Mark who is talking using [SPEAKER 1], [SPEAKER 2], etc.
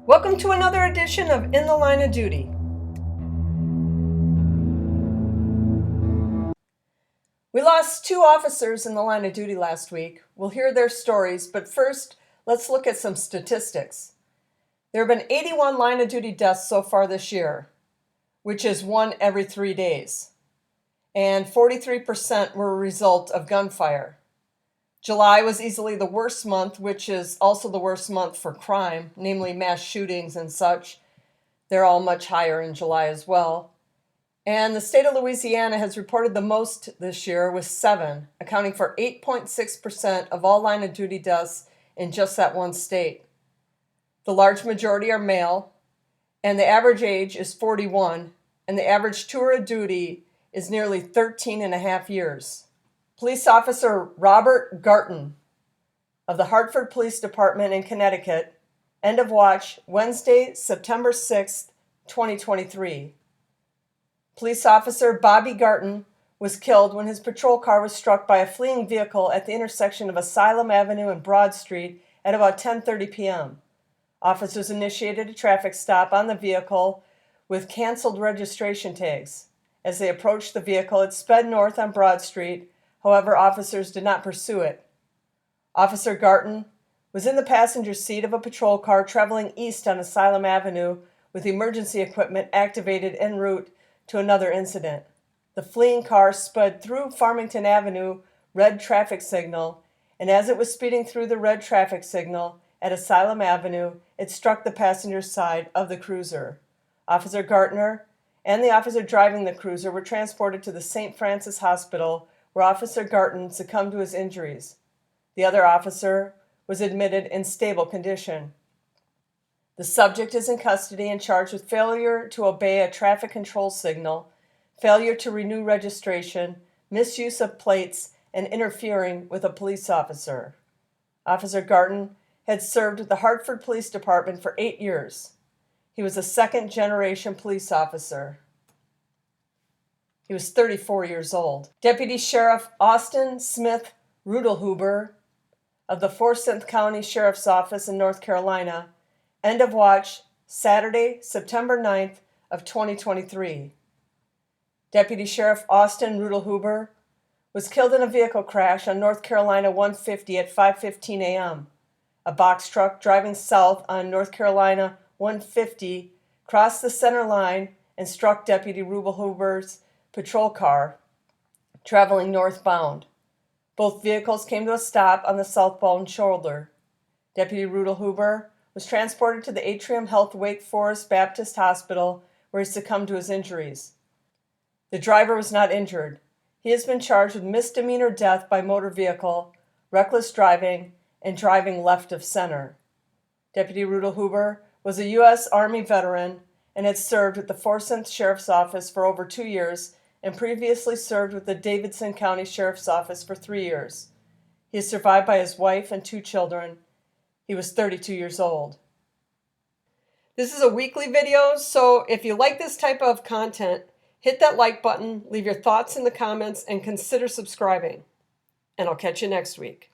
[SPEAKER 1] Welcome to another edition of In the Line of Duty. We lost 2 officers in the line of duty last week. We'll hear their stories, but first, let's look at some statistics. There have been 81 line of duty deaths so far this year, which is 1 every 3 days, and 43% were a result of gunfire. July was easily the worst month, which is also the worst month for crime, namely mass shootings and such. They're all much higher in July as well. And the state of Louisiana has reported the most this year with 7, accounting for 8.6% of all line of duty deaths in just that one state. The large majority are male, and the average age is 41, and the average tour of duty is nearly 13 and a half years. Police Officer Robert Garten of the Hartford Police Department in Connecticut, end of watch Wednesday, September 6th, 2023. Police Officer Bobby Garten was killed when his patrol car was struck by a fleeing vehicle at the intersection of Asylum Avenue and Broad Street at about 10:30 p.m. Officers initiated a traffic stop on the vehicle with canceled registration tags. As they approached the vehicle, it sped north on Broad Street. However, officers did not pursue it. Officer Garten was in the passenger seat of a patrol car traveling east on Asylum Avenue with emergency equipment activated en route to another incident. The fleeing car sped through Farmington Avenue red traffic signal, and as it was speeding through the red traffic signal at Asylum Avenue, it struck the passenger side of the cruiser. Officer Gartner and the officer driving the cruiser were transported to the St. Francis Hospital, where Officer Garten succumbed to his injuries. The other officer was admitted in stable condition. The subject is in custody and charged with failure to obey a traffic control signal, failure to renew registration, misuse of plates, and interfering with a police officer. Officer Garten had served with the Hartford Police Department for 8 years. He was a second-generation police officer. He was 34 years old. Deputy Sheriff Auston Reudelhuber of the Forsyth County Sheriff's Office in North Carolina, end of watch Saturday, September 9th of 2023. Deputy Sheriff Auston Reudelhuber was killed in a vehicle crash on North Carolina 150 at 5:15 a.m. A box truck driving south on North Carolina 150 crossed the center line and struck Deputy Reudelhuber's patrol car traveling northbound. Both vehicles came to a stop on the southbound shoulder. Deputy Reudelhuber was transported to the Atrium Health Wake Forest Baptist Hospital, where he succumbed to his injuries. The driver was not injured. He has been charged with misdemeanor death by motor vehicle, reckless driving, and driving left of center. Deputy Reudelhuber was a U.S. Army veteran and had served with the Forsyth Sheriff's Office for over 2 years and previously served with the Davidson County Sheriff's Office for 3 years. He is survived by his wife and 2 children. He was 32 years old. This is a weekly video, so if you like this type of content, hit that like button, leave your thoughts in the comments, and consider subscribing. And I'll catch you next week.